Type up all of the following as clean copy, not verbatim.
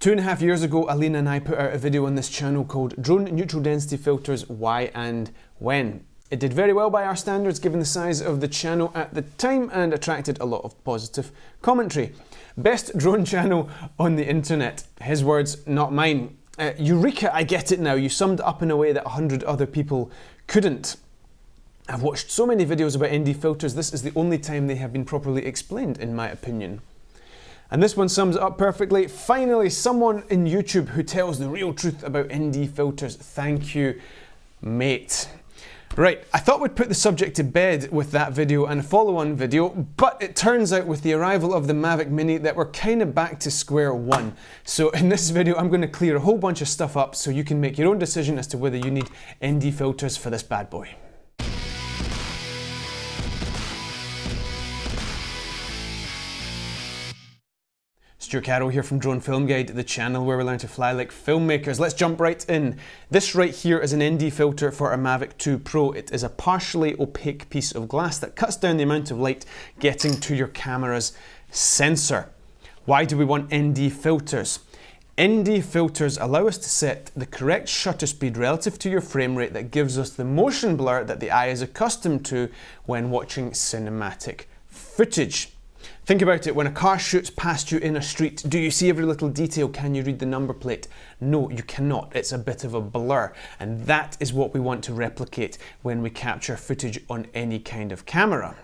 2.5 years ago, Alina and I put out a video on this channel called Drone Neutral Density Filters, Why and When. It did very well by our standards given the size of the channel at the time and attracted a lot of positive commentary. Best drone channel on the internet. His words, not mine. Eureka, I get it now. You summed it up in a way that 100 other people couldn't. I've watched so many videos about ND filters, this is the only time they have been properly explained, in my opinion. And this one sums it up perfectly. Finally, someone in YouTube who tells the real truth about ND filters. Thank you, mate. Right, I thought we'd put the subject to bed with that video and a follow-on video, but it turns out with the arrival of the Mavic Mini that we're kind of back to square one. So in this video, I'm going to clear a whole bunch of stuff up so you can make your own decision as to whether you need ND filters for this bad boy. Stewart here from Drone Film Guide, the channel where we learn to fly like filmmakers. Let's jump right in. This right here is an ND filter for a Mavic 2 Pro. It is a partially opaque piece of glass that cuts down the amount of light getting to your camera's sensor. Why do we want ND filters? ND filters allow us to set the correct shutter speed relative to your frame rate that gives us the motion blur that the eye is accustomed to when watching cinematic footage. Think about it, when a car shoots past you in a street, do you see every little detail? Can you read the number plate? No, you cannot. It's a bit of a blur. And that is what we want to replicate when we capture footage on any kind of camera.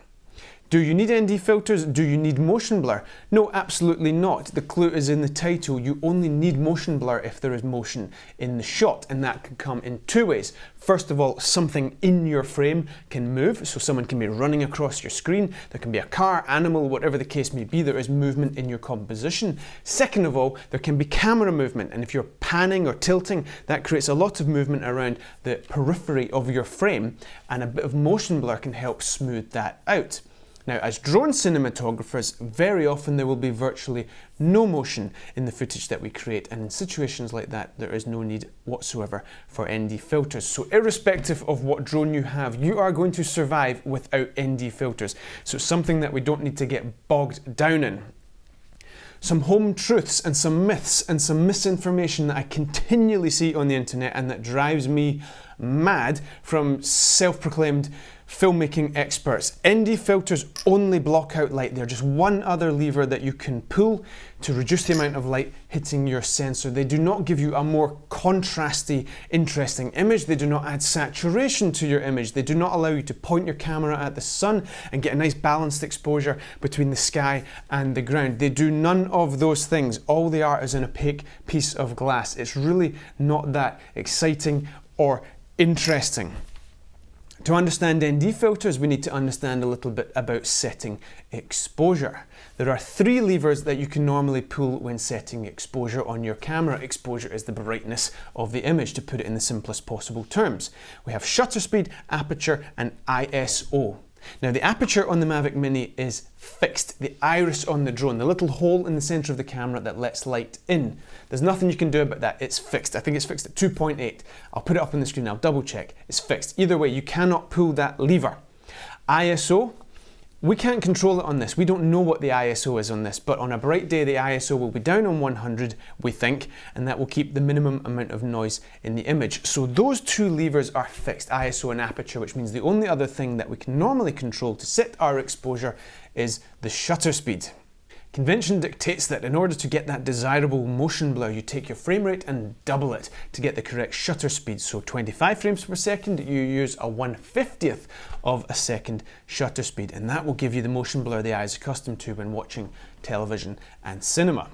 Do you need ND filters? Do you need motion blur? No, absolutely not. The clue is in the title. You only need motion blur if there is motion in the shot, and that can come in two ways. First of all, something in your frame can move, so someone can be running across your screen. There can be a car, animal, whatever the case may be. There is movement in your composition. Second of all, there can be camera movement, and if you're panning or tilting, that creates a lot of movement around the periphery of your frame, and a bit of motion blur can help smooth that out. Now, as drone cinematographers, very often there will be virtually no motion in the footage that we create, and in situations like that, there is no need whatsoever for ND filters. So irrespective of what drone you have, you are going to survive without ND filters. So it's something that we don't need to get bogged down in. Some home truths and some myths and some misinformation that I continually see on the internet and that drives me mad from self-proclaimed filmmaking experts. ND filters only block out light. They're just one other lever that you can pull to reduce the amount of light hitting your sensor. They do not give you a more contrasty, interesting image. They do not add saturation to your image. They do not allow you to point your camera at the sun and get a nice balanced exposure between the sky and the ground. They do none of those things. All they are is an opaque piece of glass. It's really not that exciting or interesting. To understand ND filters, we need to understand a little bit about setting exposure. There are three levers that you can normally pull when setting exposure on your camera. Exposure is the brightness of the image, to put it in the simplest possible terms. We have shutter speed, aperture, and ISO. Now, the aperture on the Mavic Mini is fixed. The iris on the drone, the little hole in the center of the camera that lets light in. There's nothing you can do about that. It's fixed. I think it's fixed at 2.8. I'll put it up on the screen. I'll double check. It's fixed. Either way, you cannot pull that lever. ISO, we can't control it on this. We don't know what the ISO is on this, but on a bright day, the ISO will be down on 100, we think, and that will keep the minimum amount of noise in the image. So those two levers are fixed, ISO and aperture, which means the only other thing that we can normally control to set our exposure is the shutter speed. Convention dictates that in order to get that desirable motion blur, you take your frame rate and double it to get the correct shutter speed. So 25 frames per second, you use a 1/50th of a second shutter speed, and that will give you the motion blur the eye is accustomed to when watching television and cinema.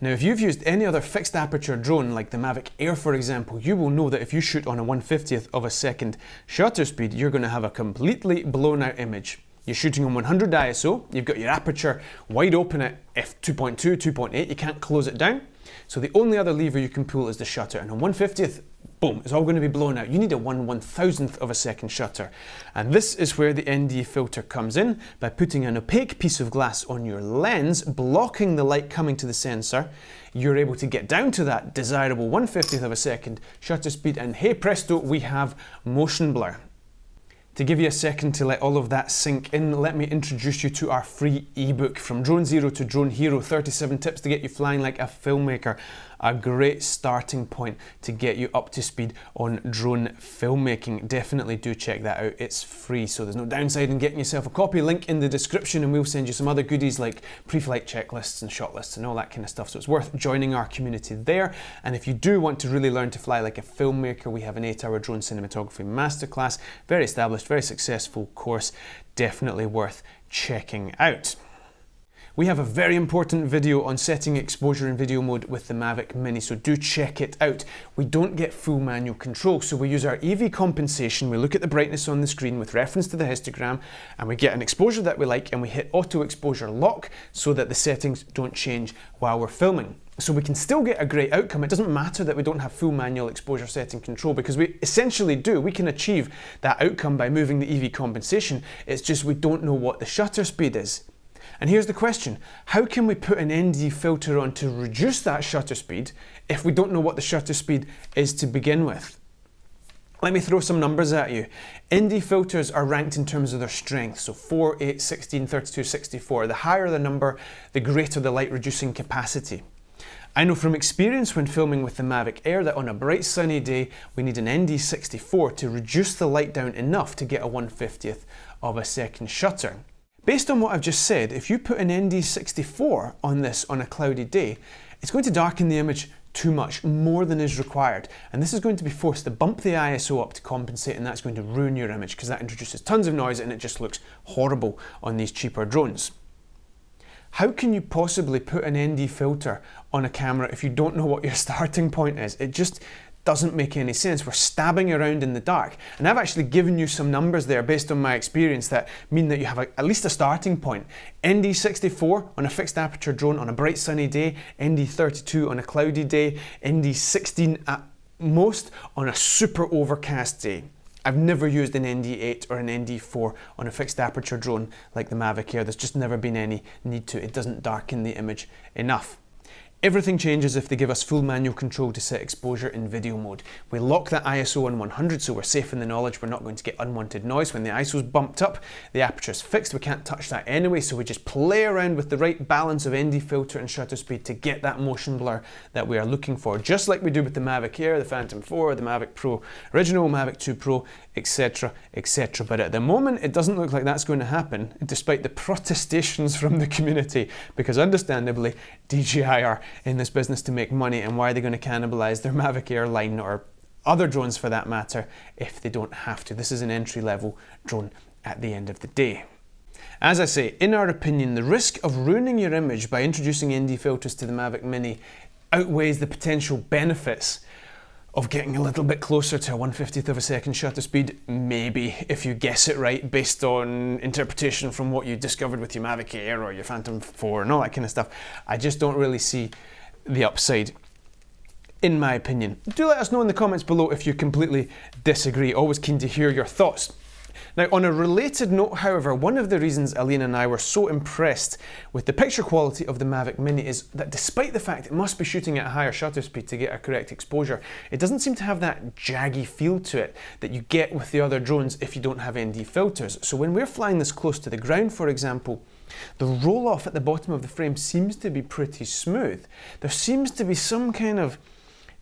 Now, if you've used any other fixed aperture drone, like the Mavic Air for example, you will know that if you shoot on a 1/50th of a second shutter speed, you're going to have a completely blown out image. You're shooting on 100 ISO, you've got your aperture wide open at f2.2, 2.8, you can't close it down. So the only other lever you can pull is the shutter, and on 1/50th, boom, it's all going to be blown out. You need a 1/1000th of a second shutter. And this is where the ND filter comes in. By putting an opaque piece of glass on your lens, blocking the light coming to the sensor, you're able to get down to that desirable 1/50th of a second shutter speed, and hey presto, we have motion blur. To give you a second to let all of that sink in, let me introduce you to our free ebook, From Drone Zero to Drone Hero, 37 tips to get you flying like a filmmaker. A great starting point to get you up to speed on drone filmmaking. Definitely do check that out. It's free, so there's no downside in getting yourself a copy. Link in the description, and we'll send you some other goodies like pre-flight checklists and shot lists and all that kind of stuff. So it's worth joining our community there. And if you do want to really learn to fly like a filmmaker, we have an 8-hour drone cinematography masterclass. Very established, very successful course. Definitely worth checking out. We have a very important video on setting exposure in video mode with the Mavic Mini, so do check it out. We don't get full manual control, so we use our EV compensation. We look at the brightness on the screen with reference to the histogram, and we get an exposure that we like, and we hit auto exposure lock so that the settings don't change while we're filming. So we can still get a great outcome. It doesn't matter that we don't have full manual exposure setting control, because we essentially do. We can achieve that outcome by moving the EV compensation. It's just we don't know what the shutter speed is. And here's the question: how can we put an ND filter on to reduce that shutter speed if we don't know what the shutter speed is to begin with? Let me throw some numbers at you. ND filters are ranked in terms of their strength, so 4, 8, 16, 32, 64. The higher the number, the greater the light reducing capacity. I know from experience when filming with the Mavic Air that on a bright sunny day we need an ND64 to reduce the light down enough to get a 1/50th of a second shutter. Based on what I've just said, if you put an ND64 on this on a cloudy day, it's going to darken the image too much, more than is required. And this is going to be forced to bump the ISO up to compensate, and that's going to ruin your image because that introduces tons of noise and it just looks horrible on these cheaper drones. How can you possibly put an ND filter on a camera if you don't know what your starting point is? It just doesn't make any sense. We're stabbing around in the dark. And I've actually given you some numbers there based on my experience that mean that you have at least a starting point. ND64 on a fixed aperture drone on a bright sunny day, ND32 on a cloudy day, ND16 at most on a super overcast day. I've never used an ND8 or an ND4 on a fixed aperture drone like the Mavic Air. There's just never been any need to. It doesn't darken the image enough. Everything changes if they give us full manual control to set exposure in video mode. We lock that ISO on 100 so we're safe in the knowledge we're not going to get unwanted noise. When the ISO's bumped up, the aperture's fixed, we can't touch that anyway, so we just play around with the right balance of ND filter and shutter speed to get that motion blur that we are looking for, just like we do with the Mavic Air, the Phantom 4, the Mavic Pro Original, Mavic 2 Pro, etc, etc. But at the moment it doesn't look like that's going to happen, despite the protestations from the community, because understandably DJI are in this business to make money, and why are they going to cannibalize their Mavic Air line or other drones for that matter if they don't have to? This is an entry-level drone at the end of the day. As I say, in our opinion, the risk of ruining your image by introducing ND filters to the Mavic Mini outweighs the potential benefits of getting a little bit closer to a 1/50th of a second shutter speed, maybe, if you guess it right based on interpretation from what you discovered with your Mavic Air or your Phantom 4 and all that kind of stuff. I just don't really see the upside, in my opinion. Do let us know in the comments below if you completely disagree. Always keen to hear your thoughts. Now, on a related note, however, one of the reasons Alina and I were so impressed with the picture quality of the Mavic Mini is that despite the fact it must be shooting at a higher shutter speed to get a correct exposure, it doesn't seem to have that jaggy feel to it that you get with the other drones if you don't have ND filters. So when we're flying this close to the ground, for example, the roll-off at the bottom of the frame seems to be pretty smooth. There seems to be some kind of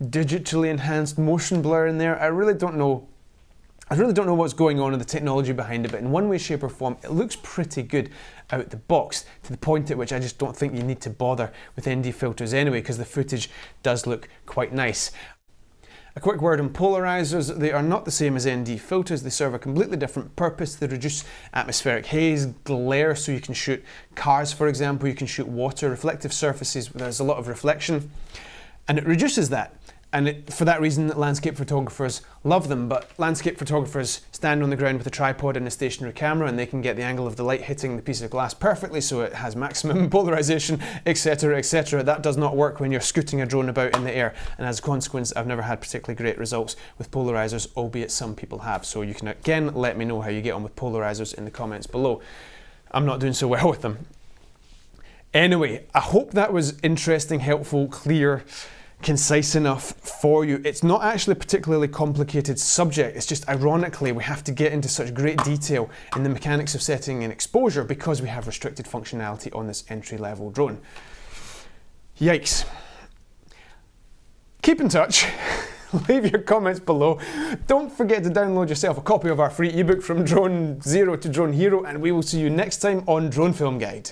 digitally enhanced motion blur in there. I really don't know what's going on in the technology behind it, but in one way, shape or form, it looks pretty good out the box, to the point at which I just don't think you need to bother with ND filters anyway, because the footage does look quite nice. A quick word on polarizers. They are not the same as ND filters. They serve a completely different purpose. They reduce atmospheric haze, glare, so you can shoot cars, for example. You can shoot water, reflective surfaces where there's a lot of reflection, and it reduces that. And for that reason, landscape photographers love them, but landscape photographers stand on the ground with a tripod and a stationary camera, and they can get the angle of the light hitting the piece of glass perfectly so it has maximum polarization, etc, etc. That does not work when you're scooting a drone about in the air, and as a consequence, I've never had particularly great results with polarizers, albeit some people have. So you can again let me know how you get on with polarizers in the comments below. I'm not doing so well with them. Anyway, I hope that was interesting, helpful, clear, concise enough for you. It's not actually a particularly complicated subject, it's just ironically we have to get into such great detail in the mechanics of setting and exposure because we have restricted functionality on this entry-level drone. Yikes. Keep in touch. Leave your comments below. Don't forget to download yourself a copy of our free ebook From Drone Zero to Drone Hero, and we will see you next time on Drone Film Guide.